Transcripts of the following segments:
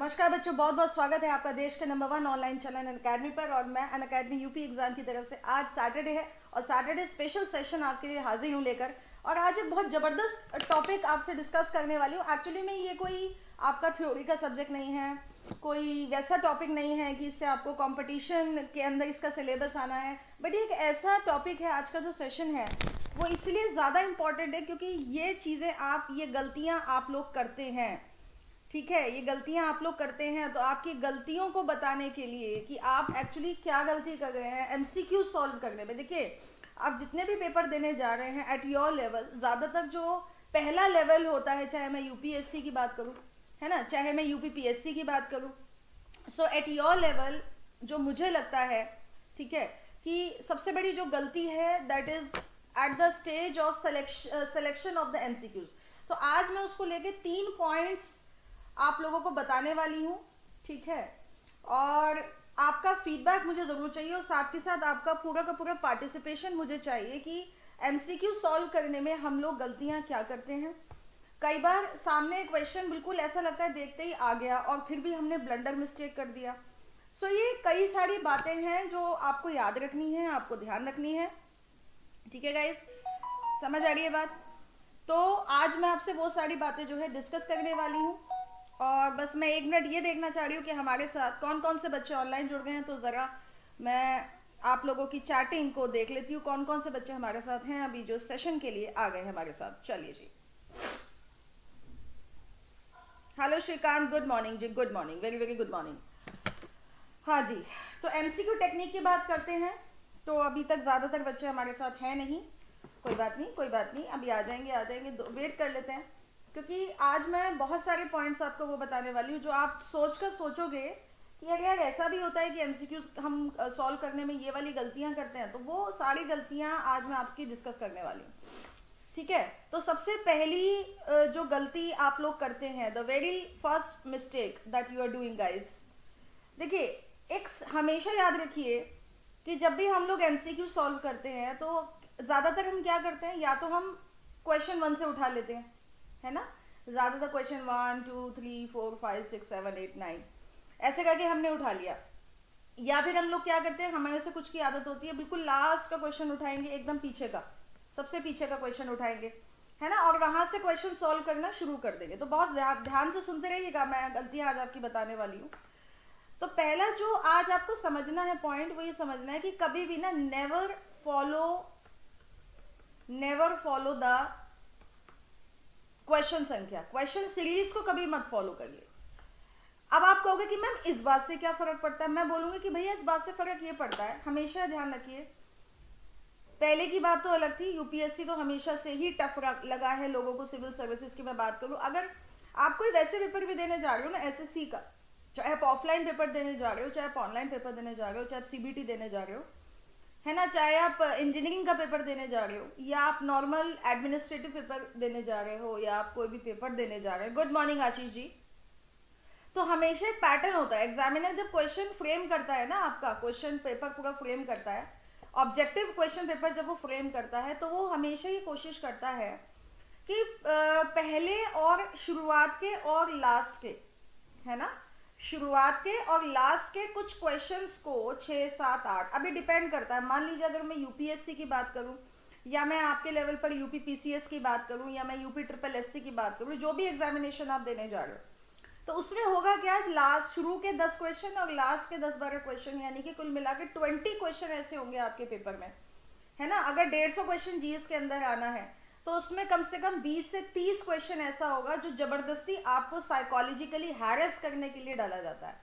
नमस्कार बच्चों, बहुत बहुत स्वागत है आपका देश के नंबर 1 ऑनलाइन चैनल अनअकैडमी पर। और मैं अनअकैडमी यूपी एग्जाम की तरफ से आज सैटरडे है और सैटरडे स्पेशल सेशन आपके लिए हाजिर हूँ लेकर। और आज एक बहुत ज़बरदस्त टॉपिक आपसे डिस्कस करने वाली हूँ। एक्चुअली में ये कोई आपका थ्योरी का सब्जेक्ट नहीं है, कोई वैसा टॉपिक नहीं है कि इससे आपको कंपटीशन के अंदर इसका सिलेबस आना है, बट ये एक ऐसा टॉपिक है। आज का जो सेशन है वो इसलिए ज़्यादा इम्पॉर्टेंट है क्योंकि ये चीज़ें ये गलतियाँ आप लोग करते हैं, ठीक है। ये गलतियां आप लोग करते हैं, तो आपकी गलतियों को बताने के लिए कि आप एक्चुअली क्या गलती कर रहे हैं एमसीक्यू सॉल्व करने में। देखिए, आप जितने भी पेपर देने जा रहे हैं एट योर लेवल, ज़्यादातर जो पहला लेवल होता है, चाहे मैं यूपीएससी की बात करूं, है ना, चाहे मैं यूपीपीएससी की बात करूं, सो एट योर लेवल जो मुझे लगता है, ठीक है, कि सबसे बड़ी जो गलती है that is at the stage of selection of the MCQs. तो आज मैं उसको लेके 3 पॉइंट्स आप लोगों को बताने वाली हूँ, ठीक है। और आपका फीडबैक मुझे ज़रूर चाहिए और साथ ही साथ आपका पूरा का पूरा पार्टिसिपेशन मुझे चाहिए कि एमसीक्यू सॉल्व करने में हम लोग गलतियाँ क्या करते हैं। कई बार सामने क्वेश्चन बिल्कुल ऐसा लगता है देखते ही आ गया और फिर भी हमने ब्लंडर मिस्टेक कर दिया। सो ये कई सारी बातें हैं जो आपको याद रखनी है, आपको ध्यान रखनी है, ठीक है गाइस, समझ आ रही है बात। तो आज मैं आपसे वो सारी बातें जो है डिस्कस करने वाली हूँ। और बस मैं 1 मिनट ये देखना चाह रही हूँ कि हमारे साथ कौन कौन से बच्चे ऑनलाइन जुड़ गए हैं। तो ज़रा मैं आप लोगों की चैटिंग को देख लेती हूँ, कौन कौन से बच्चे हमारे साथ हैं अभी जो सेशन के लिए आ गए हैं हमारे साथ। चलिए जी, हेलो श्रीकांत, गुड मॉर्निंग जी, good morning, very very good morning. हाँ जी, तो एमसीक्यू टेक्निक की बात करते हैं। तो अभी तक ज़्यादातर बच्चे हमारे साथ हैं नहीं, कोई बात नहीं, कोई बात नहीं, अभी आ जाएंगे, वेट कर लेते हैं, क्योंकि आज मैं बहुत सारे पॉइंट्स आपको वो बताने वाली हूँ जो आप सोचोगे कि यार यार ऐसा भी होता है कि एमसीक्यू हम सॉल्व करने में ये वाली गलतियां करते हैं। तो वो सारी गलतियां आज मैं आपकी डिस्कस करने वाली हूँ, ठीक है। तो सबसे पहली जो गलती आप लोग करते हैं, the very first mistake that you are doing guys, देखिए, एक हमेशा याद रखिए कि जब भी हम लोग एमसीक्यू सॉल्व करते हैं तो ज़्यादातर हम क्या करते हैं, या तो हम क्वेश्चन 1 से उठा लेते हैं, है ना, ज़्यादातर क्वेश्चन 1 2 3 4 5 6 7 8 9 ऐसे करके हमने उठा लिया। या फिर हम लोग क्या करते हैं, हमारे से कुछ की आदत होती है बिल्कुल लास्ट का क्वेश्चन उठाएंगे, एकदम पीछे का, सबसे पीछे का क्वेश्चन उठाएंगे, है ना, और वहां से क्वेश्चन सॉल्व करना शुरू कर देंगे। तो बहुत ध्यान से सुनते रहिएगा, मैं गलतियां आज आपकी बताने वाली हूँ। तो पहला जो आज आपको समझना है पॉइंट, वो ये समझना है कि कभी भी ना नेवर फॉलो द क्वेश्चन संख्या, क्वेश्चन सीरीज को कभी मत फॉलो करिए। अब आप कहोगे कि मैम इस बात से क्या फर्क पड़ता है, मैं बोलूंगी कि भैया इस बात से फर्क ये पड़ता है, हमेशा ध्यान रखिए, पहले की बात तो अलग थी, यूपीएससी तो हमेशा से ही टफ लगा है लोगों को। सिविल सर्विसेज की मैं बात करूं, अगर आप कोई वैसे पेपर भी देने जा रहे हो ना एसएससी का, चाहे आप ऑफलाइन पेपर देने जा रहे हो, चाहे आप ऑनलाइन पेपर देने जा रहे हो, चाहे आप सीबीटी देने जा रहे हो, है ना, चाहे आप इंजीनियरिंग का पेपर देने जा रहे हो, या आप नॉर्मल एडमिनिस्ट्रेटिव पेपर देने जा रहे हो, या आप कोई भी पेपर देने जा रहे हो, गुड मॉर्निंग आशीष जी, तो हमेशा एक पैटर्न होता है। एग्जामिनर जब क्वेश्चन फ्रेम करता है ना, आपका क्वेश्चन पेपर पूरा फ्रेम करता है, ऑब्जेक्टिव क्वेश्चन पेपर जब वो फ्रेम करता है, तो वो हमेशा ही कोशिश करता है कि पहले और शुरुआत के और लास्ट के, है ना, शुरुआत के और लास्ट के कुछ क्वेश्चंस को 6 7 8, अभी डिपेंड करता है। मान लीजिए अगर मैं यूपीएससी की बात करूं, या मैं आपके लेवल पर यूपी पीसीएस की बात करूं, या मैं यूपी ट्रिपल एससी की बात करूं, जो भी एग्जामिनेशन आप देने जा रहे हो, तो उसमें होगा क्या, लास्ट शुरू के 10 क्वेश्चन और लास्ट के 10-12 क्वेश्चन, यानी कि कुल मिला के 20 क्वेश्चन ऐसे होंगे आपके पेपर में, है ना। अगर 150 क्वेश्चन जीएस के अंदर आना है तो उसमें कम से कम 20 से 30 क्वेश्चन ऐसा होगा जो जबरदस्ती आपको साइकोलॉजिकली हैरेस करने के लिए डाला जाता है।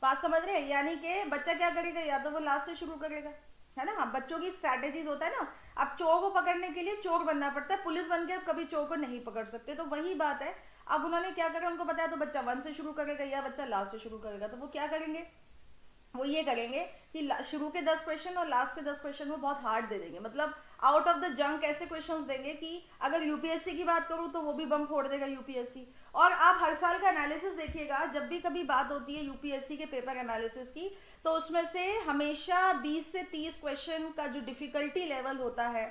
बात समझ रहे हैं, यानी कि बच्चा क्या करेगा, या तो वो लास्ट से शुरू करेगा, है ना। हाँ, बच्चों की स्ट्रैटेजीज होता है ना, अब चोर को पकड़ने के लिए चोर बनना पड़ता है, पुलिस बन के अब कभी चोर को नहीं पकड़ सकते। तो वही बात है, अब उन्होंने क्या करा, उनको बताया तो बच्चा 1 से शुरू करेगा या बच्चा लास्ट से शुरू करेगा। तो वो क्या करेंगे, वो ये करेंगे कि शुरू के 10 क्वेश्चन और लास्ट के 10 क्वेश्चन वो बहुत हार्ड दे देंगे, मतलब आउट ऑफ द जंक ऐसे क्वेश्चंस देंगे कि अगर यूपीएससी की बात करूं तो वो भी बम फोड़ देगा यूपीएससी। और आप हर साल का एनालिसिस देखिएगा, जब भी कभी बात होती है यूपीएससी के पेपर एनालिसिस की, तो उसमें से हमेशा 20 से 30 क्वेश्चन का जो डिफिकल्टी लेवल होता है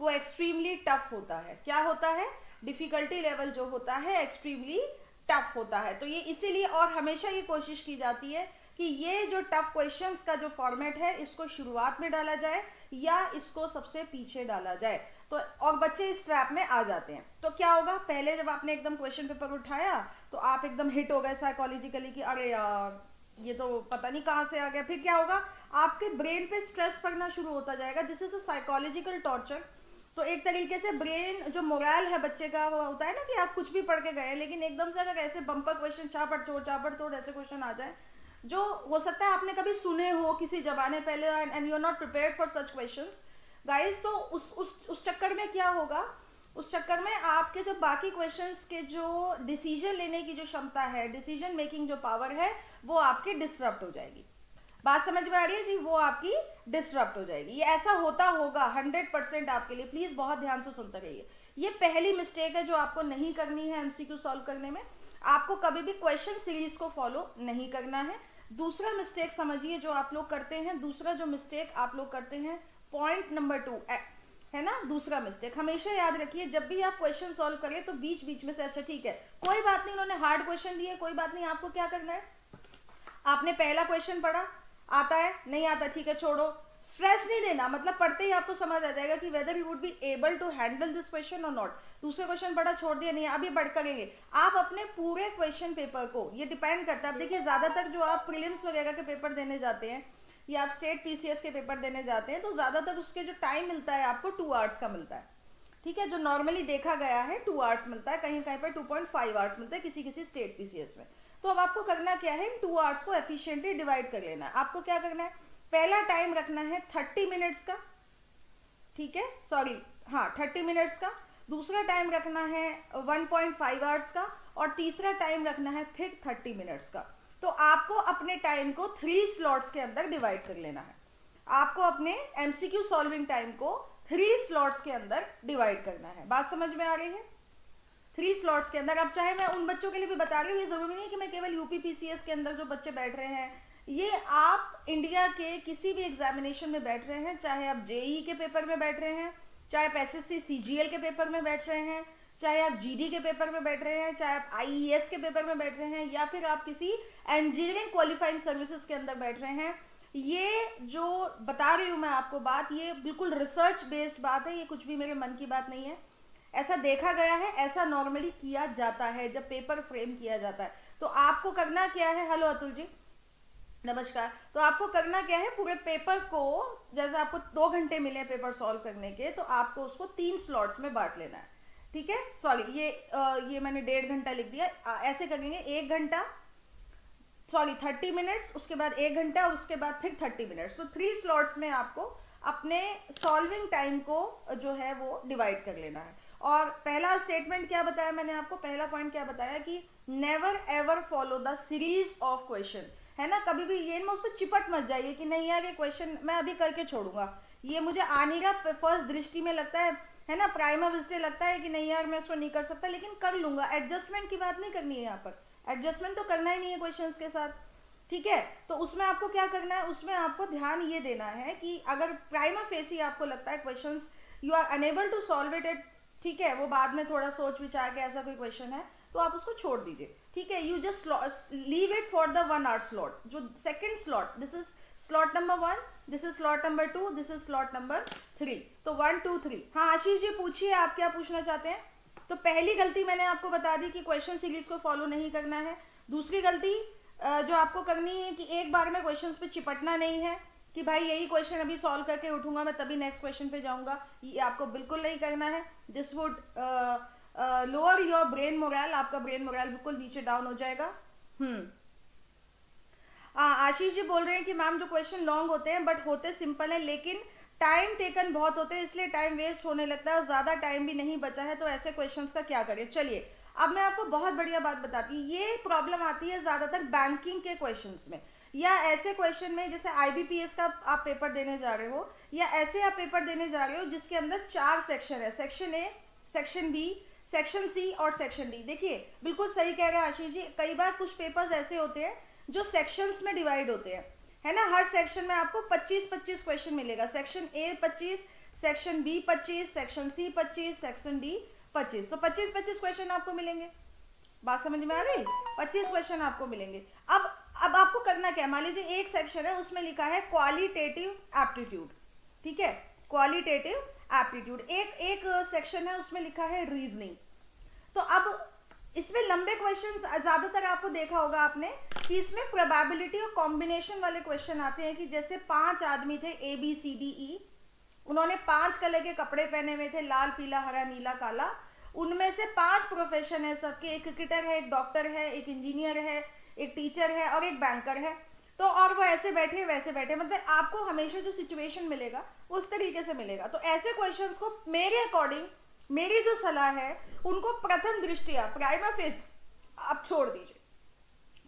वो एक्सट्रीमली टफ होता है। क्या होता है, डिफिकल्टी लेवल जो होता है एक्सट्रीमली टफ होता है। तो ये इसीलिए और हमेशा ये कोशिश की जाती है कि ये जो टफ क्वेश्चंस का जो फॉर्मेट है इसको शुरुआत में डाला जाए या इसको सबसे पीछे डाला जाए, तो और बच्चे इस ट्रैप में आ जाते हैं। तो क्या होगा, पहले जब आपने एकदम क्वेश्चन पेपर उठाया तो आप एकदम हिट हो गए साइकोलॉजिकली कि अरे यार ये तो पता नहीं कहाँ से आ गया। फिर क्या होगा, आपके ब्रेन पे स्ट्रेस पड़ना शुरू होता जाएगा। This is a psychological torture. तो एक तरीके से ब्रेन जो मोरल है बच्चे का, वो होता है ना कि आप कुछ भी पढ़ के गए लेकिन एकदम से अगर ऐसे बम्पर क्वेश्चन चापड़ तोड़ ऐसे क्वेश्चन आ जाए जो हो सकता है आपने कभी सुने हो किसी जमाने पहले, and you are not prepared for such questions guys, तो उस चक्कर में क्या होगा, उस चक्कर में आपके जो बाकी क्वेश्चंस के जो डिसीजन लेने की जो क्षमता है, डिसीजन मेकिंग जो पावर है, वो आपकी डिस्टर्ब हो जाएगी। बात समझ में आ रही है जी, वो आपकी डिस्टर्ब हो जाएगी। ये ऐसा होता होगा 100% आपके लिए, प्लीज बहुत ध्यान से सुनते रहिए। ये पहली मिस्टेक है जो आपको नहीं करनी है एमसीक्यू सॉल्व करने में। आपको कभी भी क्वेश्चन सीरीज को फॉलो नहीं करना है। दूसरा मिस्टेक समझिए जो आप लोग करते हैं, दूसरा जो मिस्टेक आप लोग करते हैं, पॉइंट नंबर 2 है ना, दूसरा मिस्टेक हमेशा याद रखिए, जब भी आप क्वेश्चन सॉल्व करें तो बीच बीच में से, अच्छा ठीक है कोई बात नहीं उन्होंने हार्ड क्वेश्चन दिए, कोई बात नहीं, आपको क्या करना है, आपने पहला क्वेश्चन पढ़ा, आता है नहीं आता ठीक है छोड़ो, स्ट्रेस नहीं देना, मतलब पढ़ते ही आपको समझ आ जाएगा कि whether you would be able to handle this question और नॉट। दूसरे क्वेश्चन पढ़ा छोड़ दिया, नहीं अभी बढ़ करेंगे। आप अपने पूरे क्वेश्चन पेपर को, ये डिपेंड करता है, आप देखिए ज्यादातर जो आप प्रीलिम्स वगैरह के पेपर देने जाते हैं या आप स्टेट पीसीएस के पेपर देने जाते हैं तो ज्यादातर उसके जो टाइम मिलता है आपको 2 आवर्स का मिलता है, ठीक है, जो नॉर्मली देखा गया है 2 आवर्स मिलता है, कहीं कहीं पर 2.5 आवर्स मिलता है किसी किसी स्टेट पीसीएस में। तो अब आपको करना क्या है, इन 2 आवर्स को एफिशिएंटली डिवाइड कर लेना है। आपको क्या करना है, पहला टाइम रखना है 30 मिनट्स का, ठीक है, सॉरी हाँ 30 मिनट्स का, दूसरा टाइम रखना है 1.5 आवर्स का, और तीसरा टाइम रखना है फिर 30 मिनट्स का। तो आपको अपने टाइम को 3 स्लॉट्स के अंदर डिवाइड कर लेना है। आपको अपने एमसीक्यू सॉल्विंग टाइम को 3 स्लॉट्स के अंदर डिवाइड करना है। बात समझ में आ रही है, 3 स्लॉट्स के अंदर। अब चाहे मैं उन बच्चों के लिए भी बता रही हूँ, ये जरूरी नहीं कि मैं केवल यूपी पीसीएस के अंदर जो बच्चे बैठ रहे हैं, ये आप इंडिया के किसी भी एग्जामिनेशन में बैठ रहे हैं, चाहे आप जेई के पेपर में बैठ रहे हैं, चाहे आप एसएससी सीजीएल के पेपर में बैठ रहे हैं, चाहे आप जीडी के पेपर में बैठ रहे हैं, चाहे आप आईईएस के पेपर में बैठ रहे हैं, या फिर आप किसी इंजीनियरिंग क्वालिफाइंग सर्विसेज के अंदर बैठ रहे हैं, ये जो बता रही हूँ मैं आपको बात, ये बिल्कुल रिसर्च बेस्ड बात है, ये कुछ भी मेरे मन की बात नहीं है, ऐसा देखा गया है, ऐसा नॉर्मली किया जाता है जब पेपर फ्रेम किया जाता है। तो आपको करना क्या है, हेलो अतुल जी नमस्कार, तो आपको करना क्या है, पूरे पेपर को, जैसे आपको 2 घंटे मिले पेपर सॉल्व करने के, तो आपको उसको 3 स्लॉट्स में बांट लेना है, ठीक है, सॉरी ये मैंने 1.5 घंटा लिख दिया, ऐसे करेंगे 1 घंटा, सॉरी 30 मिनट्स, उसके बाद 1 घंटा, उसके बाद फिर 30 मिनट्स। तो 3 स्लॉट्स में आपको अपने सॉल्विंग टाइम को जो है वो डिवाइड कर लेना है। और पहला स्टेटमेंट क्या बताया मैंने आपको, पहला पॉइंट क्या बताया कि never ever follow the series of question, है ना, कभी भी ये उस पर चिपट मत जाइए कि नहीं यार ये क्वेश्चन मैं अभी करके छोड़ूंगा, ये मुझे आने का फर्स्ट दृष्टि में लगता है ना, प्राइमा विजिटे लगता है कि नहीं यार मैं इसको नहीं कर सकता लेकिन कर लूंगा। एडजस्टमेंट की बात नहीं करनी है यहाँ पर, एडजस्टमेंट तो करना ही नहीं है क्वेश्चंस के साथ, ठीक है। तो उसमें आपको क्या करना है, उसमें आपको ध्यान ये देना है कि अगर प्राइमा फेसी आपको लगता है questions you are unable to solve it, ठीक है, वो बाद में थोड़ा सोच विचार के ऐसा कोई क्वेश्चन है तो आप उसको छोड़ दीजिए, ठीक है, you just leave it for the 1 hour slot. जो second slot, this is slot number 1, this is slot number 2, this is slot number 3, तो 1 2 3। हाँ आशीष जी पूछिए, आप क्या पूछना चाहते हैं। तो पहली गलती मैंने आपको बता दी कि क्वेश्चन सीरीज को फॉलो नहीं करना है। दूसरी गलती जो आपको करनी है कि एक बार में क्वेश्चन पे चिपटना नहीं है कि भाई यही क्वेश्चन अभी सॉल्व करके उठूंगा मैं तभी नेक्स्ट क्वेश्चन पे जाऊंगा, ये आपको बिल्कुल नहीं करना है। This would lower your brain moral, आपका ब्रेन मोरल बिल्कुल नीचे डाउन हो जाएगा। आशीष जी बोल रहे हैं कि मैम जो क्वेश्चन लॉन्ग होते हैं बट होते सिंपल है लेकिन टाइम टेकन बहुत होते हैं इसलिए टाइम वेस्ट होने लगता है और ज्यादा टाइम भी नहीं बचा है, तो ऐसे क्वेश्चंस का क्या करें। चलिए अब मैं आपको बहुत बढ़िया बात बताती हूँ, ये प्रॉब्लम आती है ज्यादातर बैंकिंग के क्वेश्चंस में या ऐसे क्वेश्चन में जैसे आईबीपीएस का आप पेपर देने जा रहे हो या ऐसे आप पेपर देने जा रहे हो जिसके अंदर 4 सेक्शन है, section A, section B, section C और सेक्शन डी। देखिए बिल्कुल सही कह रहे हैं आशीष जी, कई बार कुछ पेपर्स ऐसे होते हैं जो सेक्शंस में डिवाइड होते हैं, है ना, हर सेक्शन में आपको 25-25 क्वेश्चन मिलेगा, section A 25, section B 25, section C 25, section D 25, तो 25-25 क्वेश्चन आपको मिलेंगे। बात समझ में आ गई? 25 क्वेश्चन आपको मिलेंगे। अब आपको करना क्या है, मान लीजिए एक सेक्शन है उसमें लिखा है क्वालिटेटिव एप्टीट्यूड, ठीक है, क्वालिटेटिव एप्टीट्यूड। एक सेक्शन है उसमें लिखा है रीजनिंग। तो अब इसमें लंबे क्वेश्चंस ज्यादातर आपको देखा होगा आपने कि इसमें प्रोबेबिलिटी और कॉम्बिनेशन वाले क्वेश्चन आते हैं कि जैसे 5 आदमी थे ABCDE, उन्होंने 5 कलर के कपड़े पहने हुए थे, लाल पीला हरा नीला काला, उनमें से 5 प्रोफेशन है सबके, एक क्रिकेटर है, एक डॉक्टर है, एक इंजीनियर है, एक टीचर है और एक बैंकर है। तो और वो ऐसे बैठे वैसे बैठे, मतलब आपको हमेशा जो सिचुएशन मिलेगा उस तरीके से मिलेगा। तो ऐसे क्वेश्चंस को मेरे अकॉर्डिंग, मेरी जो सलाह है, उनको प्रथम दृष्टिया प्राइमा फेसी आप छोड़ दीजिए।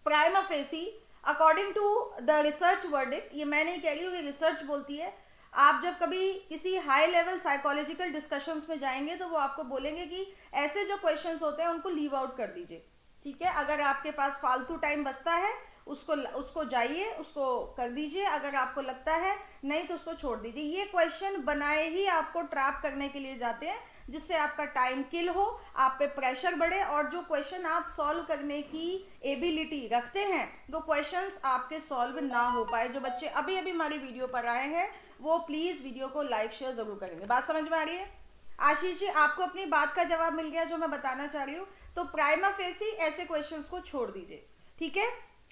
Prima facie according to the research verdict, ये मैं नहीं कह रही हूँ, ये रिसर्च बोलती है। आप जब कभी किसी हाई लेवल साइकोलॉजिकल डिस्कशंस में जाएंगे तो वो आपको बोलेंगे कि ऐसे जो क्वेश्चंस होते हैं उनको लीव आउट कर दीजिए, ठीक है। अगर आपके पास फालतू टाइम बचता है उसको जाइए, उसको कर दीजिए, अगर आपको लगता है नहीं तो उसको छोड़ दीजिए। ये क्वेश्चन बनाए ही आपको ट्रैप करने के लिए जाते हैं, जिससे आपका टाइम किल हो, आप पे प्रेशर बढ़े, और जो क्वेश्चन आप सॉल्व करने की एबिलिटी रखते हैं वो क्वेश्चंस आपके सॉल्व ना हो पाए। जो बच्चे अभी अभी हमारी वीडियो पर आए हैं वो प्लीज वीडियो को लाइक शेयर जरूर करेंगे। बात समझ में आ रही है? आशीष जी, आपको अपनी बात का जवाब मिल गया जो मैं बताना चाह रही हूँ। तो प्राइमा फेसी ऐसे क्वेश्चंस को छोड़ दीजिए, ठीक है।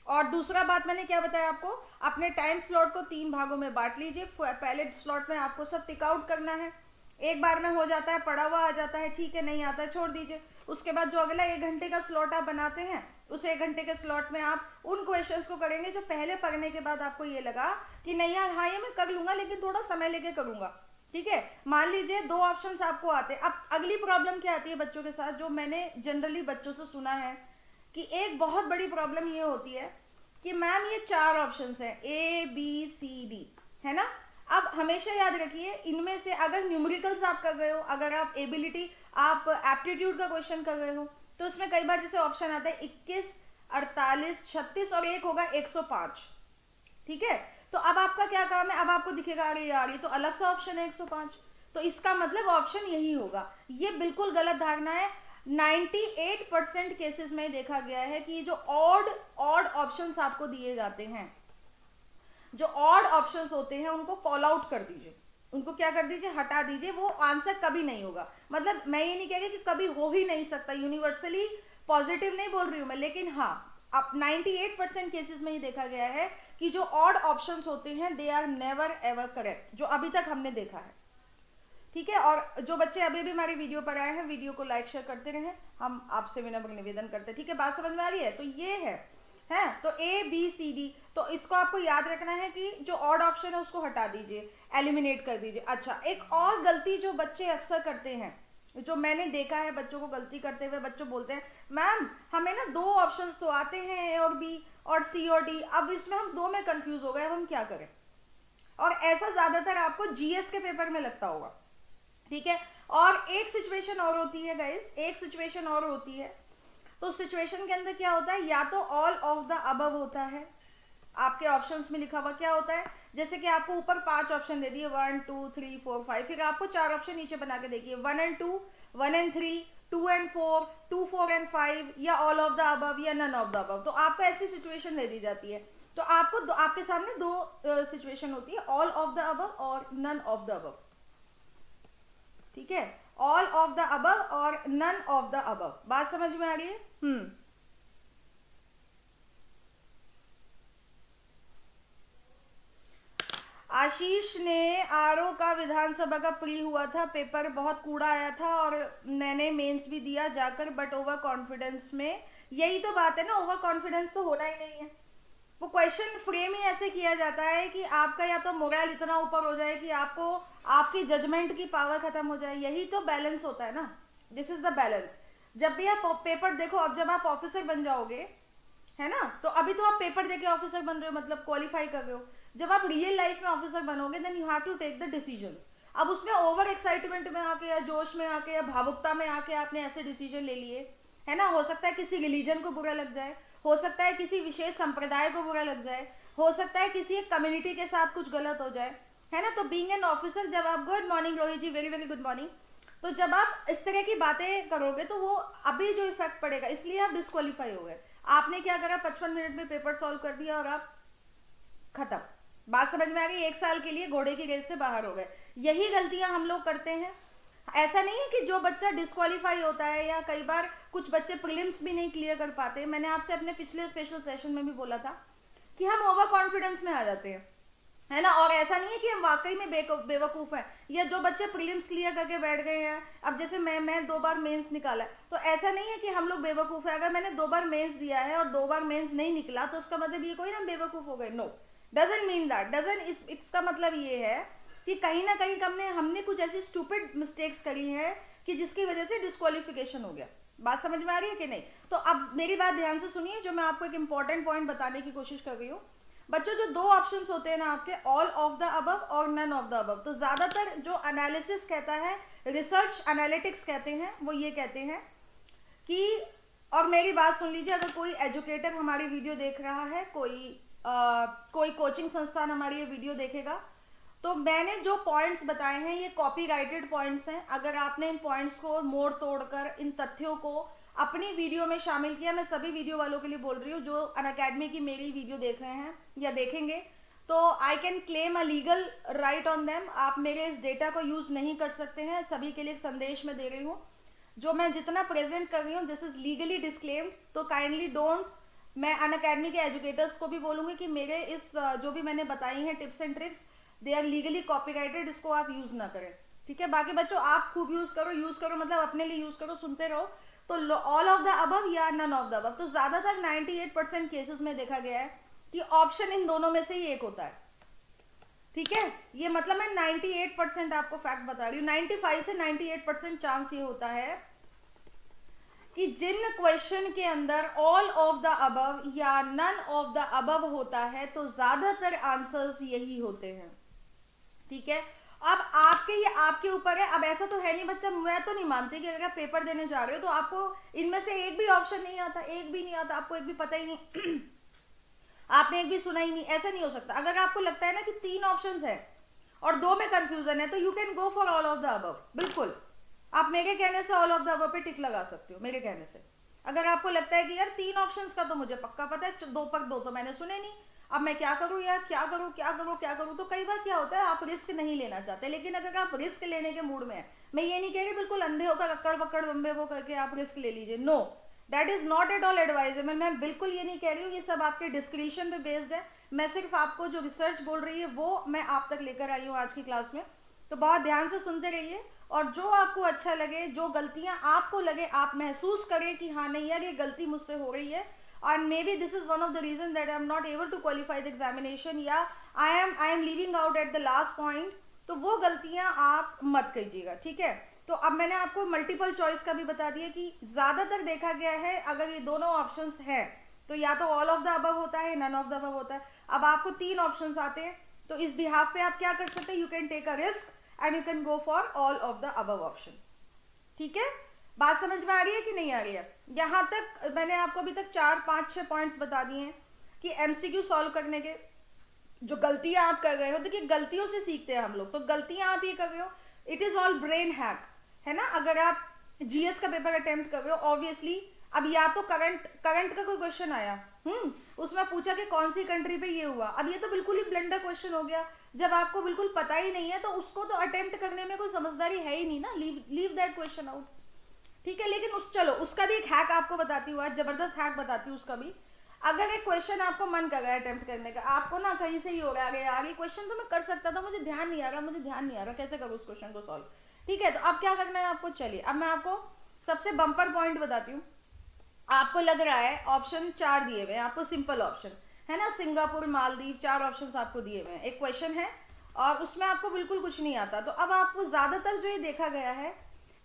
और दूसरा बात मैंने क्या बताया आपको, अपने टाइम स्लॉट को 3 भागों में बांट लीजिए। पहले स्लॉट में आपको सब टिक आउट करना है, एक बार में हो जाता है, पढ़ा हुआ आ जाता है, ठीक है, नहीं आता है छोड़ दीजिए। उसके बाद जो अगला 1 घंटे का स्लॉट आप बनाते हैं, उस 1 घंटे के स्लॉट में आप उन क्वेश्चंस को करेंगे जो पहले पढ़ने के बाद आपको ये लगा कि नहीं यार, हाँ ये मैं कर लूंगा लेकिन थोड़ा समय लेके करूंगा, ठीक है। मान लीजिए 2 ऑप्शंस आपको आते हैं। अब अगली प्रॉब्लम क्या आती है बच्चों के साथ, जो मैंने जनरली बच्चों से सुना है कि एक बहुत बड़ी प्रॉब्लम ये होती है कि मैम ये 4 ऑप्शंस हैं ABCD, है ना। अब हमेशा याद रखिए, इनमें से अगर न्यूमेरिकल्स आप कर रहे हो, अगर आप एबिलिटी, आप एप्टीट्यूड का क्वेश्चन कर रहे हो, तो उसमें कई बार जैसे ऑप्शन आता है 21, 48, 36 और एक होगा 105, ठीक है। तो अब आपका क्या काम है, अब आपको दिखेगा अरे यार ये तो अलग सा ऑप्शन है 105, तो इसका मतलब ऑप्शन यही होगा। ये बिल्कुल गलत धारणा है। 98% केसेस में देखा गया है कि जो ऑड ऑप्शंस आपको दिए जाते हैं, जो ऑड ऑप्शंस होते हैं उनको कॉल आउट कर दीजिए, उनको क्या कर दीजिए, हटा दीजिए। वो आंसर कभी नहीं होगा, मतलब मैं ये नहीं कह रही कि कभी हो ही नहीं सकता, यूनिवर्सली पॉजिटिव नहीं बोल रही हूं मैं, लेकिन हाँ अब 98% केसेस में ये देखा गया है कि जो ऑड ऑप्शंस होते हैं they are never ever correct, जो अभी तक हमने देखा है, ठीक है। और जो बच्चे अभी भी हमारी वीडियो पर आए हैं, वीडियो को लाइक शेयर करते रहें, हम आपसे विनम्र निवेदन करते हैं, ठीक है। बात समझ में आ रही है? तो ये है तो ABCD, तो इसको आपको याद रखना है कि जो ऑड ऑप्शन है उसको हटा दीजिए, एलिमिनेट कर दीजिए। अच्छा, एक और गलती जो बच्चे अक्सर करते हैं, जो मैंने देखा है बच्चों को गलती करते हुए, बच्चों बोलते हैं मैम हमें ना 2 ऑप्शंस तो आते हैं A और B और C और D, अब इसमें हम 2 में कंफ्यूज हो गए, अब हम क्या करें। और ऐसा ज्यादातर आपको GS के पेपर में लगता होगा, ठीक है। और एक सिचुएशन और होती है गाइस, एक सिचुएशन और होती है। तो सिचुएशन के अंदर क्या होता है, या तो ऑल ऑफ द अबव होता है, आपके ऑप्शंस में लिखा हुआ क्या होता है, जैसे कि आपको ऊपर 5 ऑप्शन दे दिए, 1 2 3 4 5, फिर आपको 4 ऑप्शन नीचे बना के देखिए, 1 and 2, 1 and 3, 2 and 4, 2 4 and 5, या ऑल ऑफ द अबव या नन ऑफ द अबव। तो आपको ऐसी सिचुएशन दे दी जाती है, तो आपको आपके सामने 2 सिचुएशन होती है, ऑल ऑफ द अबव और नन ऑफ द अबव, ठीक है। ऑल ऑफ द अबव और नन ऑफ द अबव, बात समझ में आ रही है? आशीष ने आरओ का विधानसभा का प्री हुआ था, पेपर बहुत कूड़ा आया था और मैंने मेंस भी दिया जाकर, बट ओवर कॉन्फिडेंस में, यही तो बात है ना, ओवर कॉन्फिडेंस तो होना ही नहीं है। वो क्वेश्चन फ्रेम ही ऐसे किया जाता है कि आपका या तो मोरल इतना ऊपर हो जाए कि आपको आपकी जजमेंट की पावर खत्म हो जाए, यही तो बैलेंस होता है ना, दिस इज द बैलेंस। जब भी आप पेपर देखो, अब जब आप ऑफिसर बन जाओगे, है ना, तो अभी तो आप पेपर देके ऑफिसर बन रहे हो, मतलब क्वालिफाई कर रहे हो। जब आप रियल लाइफ में ऑफिसर बनोगे then you have to take the decisions. अब उसमें ओवर एक्साइटमेंट में आके या जोश में आके या भावुकता में आके आपने ऐसे डिसीजन ले लिए, है ना, हो सकता है किसी रिलीजन को बुरा लग जाए, हो सकता है किसी विशेष संप्रदाय को बुरा लग जाए, हो सकता है किसी एक कम्युनिटी के साथ कुछ गलत हो जाए, है ना। तो बीइंग एन ऑफिसर, जब आप, गुड मॉर्निंग रोहित जी, वेरी वेरी गुड मॉर्निंग। तो जब आप इस तरह की बातें करोगे तो वो अभी जो इफेक्ट पड़ेगा, इसलिए आप डिस्क्वालीफाई हो गए। आपने क्या करा, 55 मिनट में पेपर सॉल्व कर दिया और आप खत्म। बात समझ में आ गई? 1 साल के लिए घोड़े की रेस से बाहर हो गए। यही गलतियां हम लोग करते हैं। ऐसा नहीं है कि जो बच्चा डिस्क्वालीफाई होता है, या कई बार कुछ बच्चे प्रीलिम्स भी नहीं क्लियर कर पाते। मैंने आपसे अपने पिछले स्पेशल सेशन में भी बोला था कि हम ओवर कॉन्फिडेंस में आ जाते हैं, है ना। और ऐसा नहीं है कि हम वाकई में बेवकूफ हैं, या जो बच्चे प्रीलिम्स क्लियर करके बैठ गए हैं, अब जैसे मैं 2 बार मेंस निकाला है, तो ऐसा नहीं है कि हम लोग बेवकूफ है। अगर मैंने 2 बार मेंस दिया है और 2 बार मेंस नहीं निकला तो उसका मतलब ये कोई ना बेवकूफ हो गए, no, doesn't mean that, doesn't, इसका मतलब ये है कि कहीं ना कहीं हमने कुछ ऐसी स्टूपिड मिस्टेक्स करी है कि जिसकी वजह से डिस्क्वालिफिकेशन हो गया। बात समझ में आ रही है कि नहीं? तो अब मेरी बात ध्यान से सुनिए, जो मैं आपको एक इंपॉर्टेंट पॉइंट बताने की कोशिश कर रही हूँ। बच्चों, जो 2 ऑप्शंस होते हैं ना आपके, ऑल ऑफ द अबव और नन ऑफ द अबव, तो ज्यादातर जो एनालिसिस कहता है, रिसर्च एनालिटिक्स कहते हैं, वो ये कहते हैं कि, और मेरी बात सुन लीजिए, अगर कोई एजुकेटर हमारी वीडियो देख रहा है, कोई कोचिंग संस्थान हमारी ये वीडियो देखेगा, तो मैंने जो पॉइंट्स बताए हैं ये कॉपीराइटेड पॉइंट्स हैं। अगर आपने इन पॉइंट्स को मोड़ तोड़कर, इन तथ्यों को अपनी वीडियो में शामिल किया, मैं सभी वीडियो वालों के लिए बोल रही हूँ जो अनअकैडमी की मेरी वीडियो देख रहे हैं या देखेंगे, तो I can claim a legal right on them. आप मेरे इस डेटा को यूज नहीं कर सकते हैं। सभी के लिए एक संदेश मैं दे रही हूँ, जो मैं जितना प्रेजेंट कर रही हूँ दिस इज लीगली डिस्क्लेम्ड, तो काइंडली डोंट। मैं अनअकैडमी के एजुकेटर्स को भी बोलूंगी कि मेरे इस जो भी मैंने बताई हैं tips and tricks, they are legally copyrighted, इसको आप यूज ना करें, ठीक है। बाकी बच्चों आप खूब यूज करो मतलब अपने लिए यूज करो, सुनते रहो। तो ऑल ऑफ द अबव या नन ऑफ द अबव, तो ज्यादातर 98% केसेस में देखा गया है कि ऑप्शन इन दोनों में से ही एक होता है, ठीक है। ये मतलब मैं 98% आपको फैक्ट बता रही हूँ। 95 से 98% चांस ये होता है कि जिन क्वेश्चन के अंदर ऑल ऑफ द अबव या नन ऑफ द अबव होता है, तो ज्यादातर आंसर्स यही होते हैं, ठीक है। अब ये आपके ऊपर है। अब ऐसा तो है नहीं बच्चा, मैं तो नहीं मानती कि अगर आप पेपर देने जा रहे हो तो आपको इनमें से एक भी ऑप्शन नहीं आता, एक भी नहीं आता, आपको एक भी पता ही नहीं आपने एक भी सुना ही नहीं, ऐसा नहीं हो सकता। अगर आपको लगता है ना कि 3 ऑप्शंस है और 2 में कंफ्यूजन है, तो you can go for all of the above. बिल्कुल, आप मेरे कहने से ऑल ऑफ द अबव पे टिक लगा सकते हो, मेरे कहने से। अगर आपको लगता है कि यार 3 ऑप्शंस का तो मुझे पक्का पता है, 2 पर 2 तो मैंने सुने नहीं, अब मैं क्या करूं यार, क्या करूं। तो कई बार क्या होता है, आप रिस्क नहीं लेना चाहते। लेकिन अगर आप रिस्क लेने के मूड में है, मैं ये नहीं कह रही बिल्कुल अंधे होकर अक्कड़ बक्कड़ बम्बे वो करके आप रिस्क ले लीजिए, no, that is not at all advisable. मैं बिल्कुल ये नहीं कह रही हूँ, ये सब आपके डिस्क्रिप्शन पे बेस्ड है। मैं सिर्फ आपको जो रिसर्च बोल रही है वो मैं आप तक लेकर आई हूँ आज की क्लास में। तो बहुत ध्यान से सुनते रहिए, और जो आपको अच्छा लगे, जो गलतियां आपको लगे, आप महसूस करें कि हाँ नहीं यार ये गलती मुझसे हो रही है, and maybe this is one of the reasons that I am not able to qualify the examination, या I am leaving out at the last point, तो वो गलतियां आप मत कीजिएगा, ठीक है। तो अब मैंने आपको मल्टीपल चॉइस का भी बता दिया कि ज्यादातर देखा गया है अगर ये दोनों ऑप्शंस हैं तो या तो ऑल ऑफ द अबव होता है, नन ऑफ द अबव होता है। अब आपको 3 ऑप्शंस आते हैं, तो इस बिहाफ पे आप क्या कर सकते हैं, you can take a risk and you can go for all of the above option, ठीक है। बात समझ में आ रही है कि नहीं आ रही है? यहां तक मैंने आपको अभी तक 4, 5, 6 पॉइंट्स बता दिए हैं कि एमसीक्यू सॉल्व करने के जो गलतियां आप कर रहे हो, देखिए गलतियों से सीखते हैं हम लोग, तो गलतियां आप ये कर रहे हो, it is all brain hack, है ना। अगर आप जीएस का पेपर अटेम्प्ट कर रहे हो, ऑब्वियसली अब या तो करंट का कोई क्वेश्चन आया, उसमें पूछा कि कौन सी कंट्री पे ये हुआ, अब ये तो बिल्कुल ही ब्लंडर क्वेश्चन हो गया। जब आपको बिल्कुल पता ही नहीं है तो उसको तो अटेम्प्ट करने में कोई समझदारी है ही नहीं ना, लीव दैट क्वेश्चन आउट, ठीक है। लेकिन चलो उसका भी एक हैक आपको बताती हूँ आज, जबरदस्त हैक बताती हूँ उसका भी। अगर एक क्वेश्चन आपको मन कर रहा है अटेम्प्ट करने का, आपको ना कहीं से ही हो रहा है यार ये क्वेश्चन तो मैं कर सकता था, मुझे ध्यान नहीं आ रहा कैसे करूँ उस क्वेश्चन को सॉल्व, ठीक है। तो अब क्या करना है आपको, चलिए अब मैं आपको सबसे बम्पर पॉइंट बताती हूँ। आपको लग रहा है ऑप्शन 4 दिए हुए हैं, आपको सिंपल ऑप्शन है ना, सिंगापुर, मालदीव, 4 ऑप्शन आपको दिए हुए हैं, एक क्वेश्चन है और उसमें आपको बिल्कुल कुछ नहीं आता। तो अब आपको ज्यादातर जो ये देखा गया है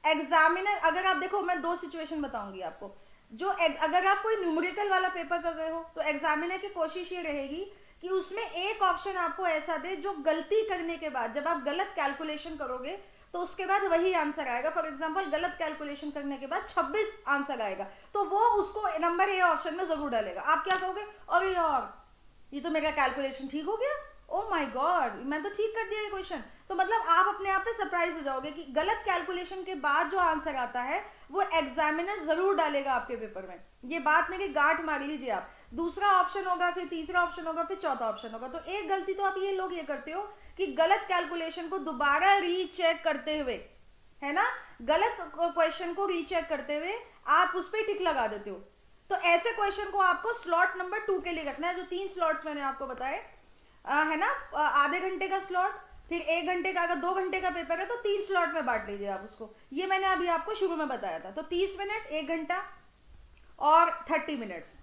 एग्जामिनर, अगर आप देखो मैं 2 सिचुएशन बताऊंगी आपको, जो अगर आप कोई न्यूमेरिकल वाला पेपर कर रहे हो तो एग्जामिनर की कोशिश ये रहेगी कि उसमें एक ऑप्शन आपको ऐसा दे जो गलती करने के बाद, जब आप गलत कैलकुलेशन करोगे तो उसके बाद वही आंसर आएगा। फॉर एग्जांपल गलत कैलकुलेशन करने के बाद 26 आंसर आएगा, तो वो उसको नंबर ए ऑप्शन में जरूर डालेगा। आप क्या कहोगे, अरे यार ये तो मेरा कैलकुलेशन ठीक हो गया, ओ माय गॉड, मैं तो ठीक कर दिया ये क्वेश्चन। तो मतलब आप अपने आप पे सरप्राइज हो जाओगे कि गलत कैलकुलेशन के बाद जो आंसर आता है वो एग्जामिनर जरूर डालेगा आपके पेपर में। ये बात मेरी गांठ मार लीजिए आप। दूसरा ऑप्शन होगा, फिर तीसरा ऑप्शन होगा, फिर चौथा ऑप्शन होगा। तो एक गलती तो आप ये लोग ये करते हो कि गलत कैलकुलेशन को दोबारा रीचेक करते हुए, है ना, गलत क्वेश्चन को रीचेक करते हुए आप उस पर टिक लगा देते हो। तो ऐसे क्वेश्चन को आपको स्लॉट नंबर 2 के लिए रखना है, जो 3 स्लॉट्स मैंने आपको बताए, है ना, आधे घंटे का स्लॉट, फिर 1 घंटे का, अगर 2 घंटे का पेपर है तो 3 स्लॉट में बांट लीजिए आप उसको। ये मैंने अभी आपको शुरू में बताया था। तो 30 मिनट, 1 घंटा और 30 मिनट्स,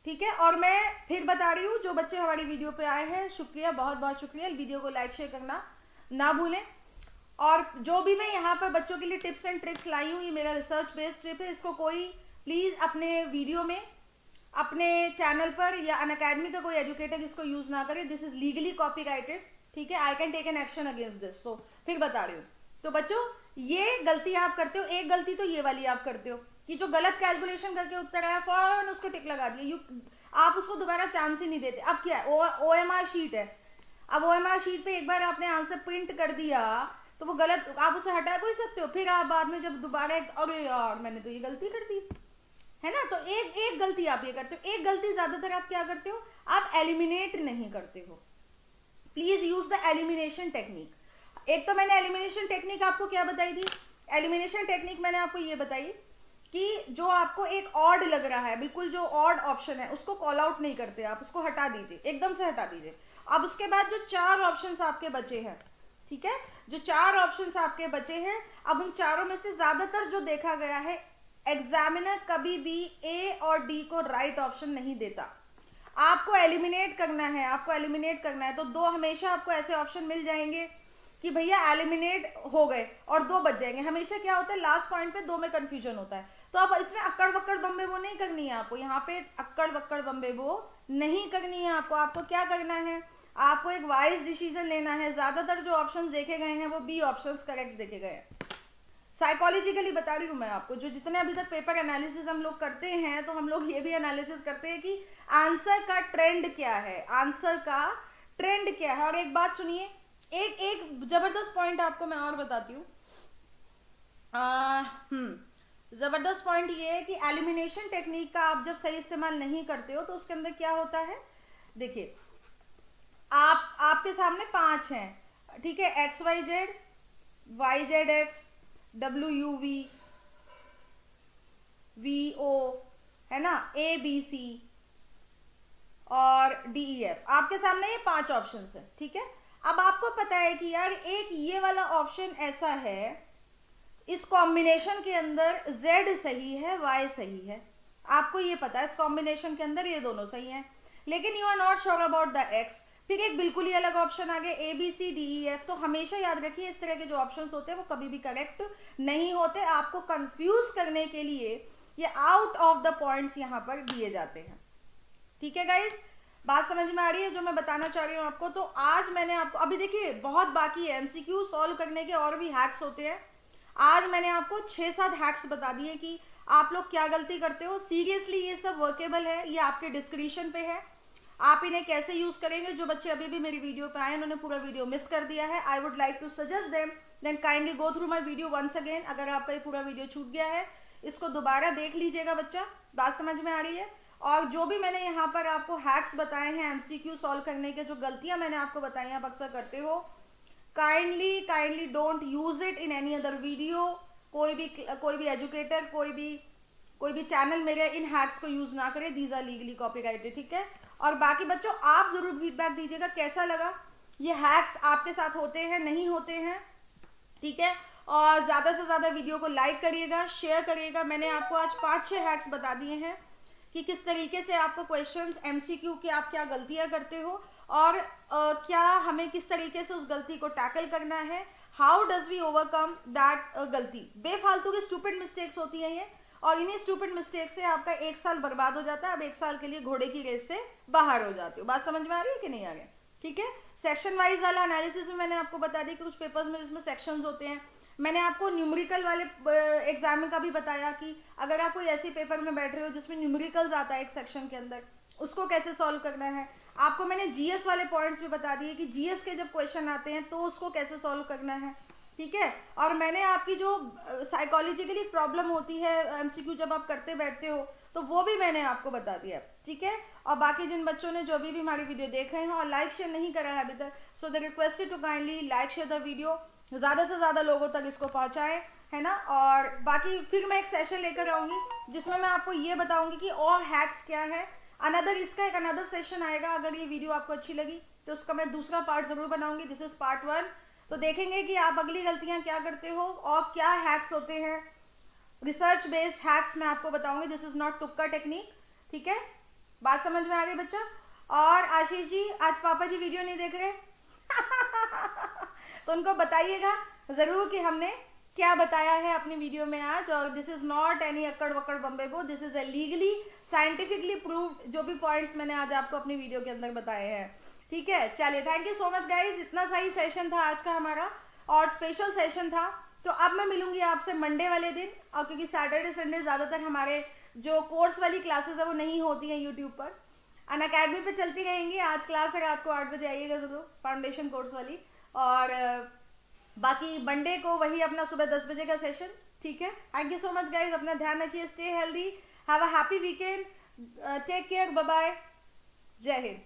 ठीक है। और मैं फिर बता रही हूँ, जो बच्चे हमारी वीडियो पे आए हैं, शुक्रिया, बहुत बहुत शुक्रिया। वीडियो को लाइक शेयर करना ना भूलें। और जो भी मैं यहाँ पर बच्चों के लिए टिप्स एंड ट्रिक्स लाई हूँ, ये मेरा रिसर्च बेस्ड ट्रिप है, इसको कोई प्लीज अपने वीडियो में, अपने चैनल पर या अनअकैडमी का कोई एजुकेटर इसको यूज ना करे। दिस इज लीगली कॉपीराइटेड, ठीक है। I can take an action against this. So फिर बता रही हूँ। तो बच्चों, ये गलती आप करते हो, एक गलती तो ये वाली आप करते हो कि जो गलत कैलकुलेशन करके उत्तर आया फौरन उसको टिक लगा दिया, आप उसको दोबारा चांस ही नहीं देते। अब क्या है, OMR शीट है, अब OMR शीट पे एक बार आपने आंसर प्रिंट कर दिया तो वो गलत, आप उसे हटा कोई सकते हो, फिर आप बाद में जब दोबारा, अरे यार मैंने तो ये गलती कर दी, है ना। तो एक गलती आप ये करते हो। एक गलती ज्यादातर आप क्या करते हो, आप एलिमिनेट नहीं करते हो। Please use the elimination technique. एक तो मैंने एलिमिनेशन टेक्निक आपको क्या बताई थी, एलिमिनेशन टेक्निक मैंने आपको ये बताई कि जो आपको एक ऑड लग रहा है, बिल्कुल जो ऑड ऑप्शन है उसको कॉल आउट नहीं करते आप, उसको हटा दीजिए, एकदम से हटा दीजिए। अब उसके बाद जो 4 ऑप्शंस आपके बचे हैं, ठीक है, जो 4 ऑप्शंस आपके बचे हैं, अब उन चारों में से ज्यादातर जो देखा गया है, एग्जामिनर कभी भी ए और डी को राइट ऑप्शन नहीं देता। आपको एलिमिनेट करना है, आपको एलिमिनेट करना है, तो 2 हमेशा आपको ऐसे ऑप्शन मिल जाएंगे कि भैया एलिमिनेट हो गए और 2 बच जाएंगे। हमेशा क्या होता है, लास्ट पॉइंट पे 2 में कंफ्यूजन होता है। तो अब इसमें अक्कड़ बक्कड़ बम्बे वो नहीं करनी है आपको, यहाँ पे अक्कड़ बक्कड़ बम्बे वो नहीं करनी है आपको। आपको क्या करना है, आपको एक वाइज डिसीजन लेना है। ज्यादातर जो ऑप्शंस देखे गए हैं वो बी ऑप्शंस करेक्ट देखे गए हैं। साइकोलॉजिकली बता रही हूँ मैं आपको, जो जितने अभी तक पेपर एनालिसिस हम लोग करते हैं, तो हम लोग ये भी एनालिसिस करते हैं कि आंसर का ट्रेंड क्या है, आंसर का ट्रेंड क्या है। और एक बात सुनिए, एक जबरदस्त पॉइंट आपको मैं और बताती हूँ। जबरदस्त पॉइंट ये है कि एलिमिनेशन टेक्निक का आप जब सही इस्तेमाल नहीं करते हो तो उसके अंदर क्या होता है, देखिए आपके सामने 5 हैं, ठीक है, XYZ, YZX, WUV, VO, है ना, ABC और DEF। आपके सामने ये 5 ऑप्शन है, ठीक है। अब आपको पता है कि यार एक ये वाला ऑप्शन ऐसा है, इस कॉम्बिनेशन के अंदर Z सही है, Y सही है, आपको ये पता है इस कॉम्बिनेशन के अंदर ये दोनों सही हैं, लेकिन you are not sure about the X। फिर एक बिल्कुल ही अलग ऑप्शन आ गया ABCDEF। तो हमेशा याद रखिए, इस तरह के जो ऑप्शंस होते हैं वो कभी भी करेक्ट नहीं होते। आपको कंफ्यूज करने के लिए ये आउट ऑफ द पॉइंट्स यहाँ पर दिए जाते हैं, ठीक है गाइस। बात समझ में आ रही है जो मैं बताना चाह रही हूँ आपको। तो आज मैंने आपको, अभी देखिए बहुत बाकी है, MCQ सॉल्व करने के और भी हैक्स होते हैं। आज मैंने आपको 6-7 हैक्स बता दिए कि आप लोग क्या गलती करते हो। सीरियसली ये सब वर्केबल है, ये आपके डिस्क्रिप्शन पे है, आप इन्हें कैसे यूज करेंगे। जो बच्चे अभी भी मेरी वीडियो पे आए, उन्होंने पूरा वीडियो मिस कर दिया है, I would like to suggest them then kindly go through my video once again. अगर आपका ये पूरा वीडियो छूट गया है, इसको दोबारा देख लीजिएगा बच्चा। बात समझ में आ रही है। और जो भी मैंने यहाँ पर आपको हैक्स बताए हैं MCQ सॉल्व करने के, जो गलतियां मैंने आपको बताई आप अक्सर करते हो, kindly don't use it in any other video. कोई भी एजुकेटर, कोई भी चैनल मेरे इन हैक्स को यूज ना करे, दीज आर लीगली कॉपीराइटेड, ठीक है। और बाकी बच्चों आप जरूर फीडबैक दीजिएगा कैसा लगा, ये हैक्स आपके साथ होते हैं नहीं होते हैं, ठीक है। और ज्यादा से ज्यादा वीडियो को लाइक करिएगा, शेयर करिएगा। मैंने आपको आज 5-6 हैक्स बता दिए हैं कि किस तरीके से आपको क्वेश्चंस MCQ के आप क्या गलतियां करते हो और क्या हमें किस तरीके से उस गलती को टैकल करना है, how does we overcome that गलती। बेफालतू की स्टूपिड मिस्टेक्स होती है ये, और इन्हीं स्टूपिड मिस्टेक से आपका 1 साल बर्बाद हो जाता है। अब 1 साल के लिए घोड़े की रेस से बाहर हो जाते हो। बात समझ में आ रही है कि नहीं आ रही, ठीक है। सेक्शन वाइज वाला एनालिसिस में मैंने आपको बता दी कि कुछ पेपर्स में जिसमें सेक्शंस होते हैं। मैंने आपको न्यूमेरिकल वाले एग्जाम का भी बताया कि अगर आप कोई ऐसे पेपर में बैठ रहे हो जिसमें न्यूमेरिकल्स आता है एक सेक्शन के अंदर, उसको कैसे सॉल्व करना है। आपको मैंने जीएस वाले पॉइंट्स भी बता दिए कि जीएस के जब क्वेश्चन आते हैं तो उसको कैसे सॉल्व करना है, ठीक है। और मैंने आपकी जो साइकोलॉजिकली प्रॉब्लम होती है एमसीक्यू जब आप करते बैठते हो तो वो भी मैंने आपको बता दिया, ठीक है। और बाकी जिन बच्चों ने जो अभी भी हमारी वीडियो देख रहे हैं और लाइक शेयर नहीं करा है अभी तक, so the requested to kindly like share the video, ज़्यादा से ज़्यादा लोगों तक इसको पहुँचाएँ, है ना। और बाकी फिर मैं एक सेशन लेकर आऊँगी जिसमें मैं आपको ये बताऊँगी कि और हैक्स क्या है। इसका एक अनदर सेशन आएगा, अगर ये वीडियो आपको अच्छी लगी तो उसका मैं दूसरा पार्ट ज़रूर बनाऊँगी। This is part 1। तो देखेंगे कि आप अगली गलतियाँ क्या करते हो और क्या हैक्स होते हैं, रिसर्च बेस्ड हैक्स मैं आपको बताऊंगी। दिस इज नॉट तुक्का टेक्निक, ठीक है। बात समझ में आ गई बच्चा। और आशीष जी, आज पापा जी वीडियो नहीं देख रहे तो उनको बताइएगा जरूर कि हमने क्या बताया है अपनी वीडियो में आज। और दिस इज नॉट एनी अक्कड़ वक्कड़ बम्बे को, this is a legally scientifically proved जो भी पॉइंट्स मैंने आज आपको अपनी वीडियो के अंदर बताए हैं, ठीक है। चलिए, thank you so much guys. इतना सही सेशन था आज का हमारा और स्पेशल सेशन था। तो अब मैं मिलूंगी आपसे मंडे वाले दिन, और क्योंकि सैटरडे संडे ज़्यादातर हमारे जो कोर्स वाली क्लासेस है वो नहीं होती हैं यूट्यूब पर, अनअकैडमी पे चलती रहेंगी। आज क्लास है रात को 8 बजे, आइएगा जरूर, फाउंडेशन कोर्स वाली। और बाकी मंडे को वही अपना सुबह 10 बजे का सेशन, ठीक है। Thank you so much guys, अपना ध्यान रखिए, stay healthy, have a happy weekend, take care, bye bye, जय हिंद।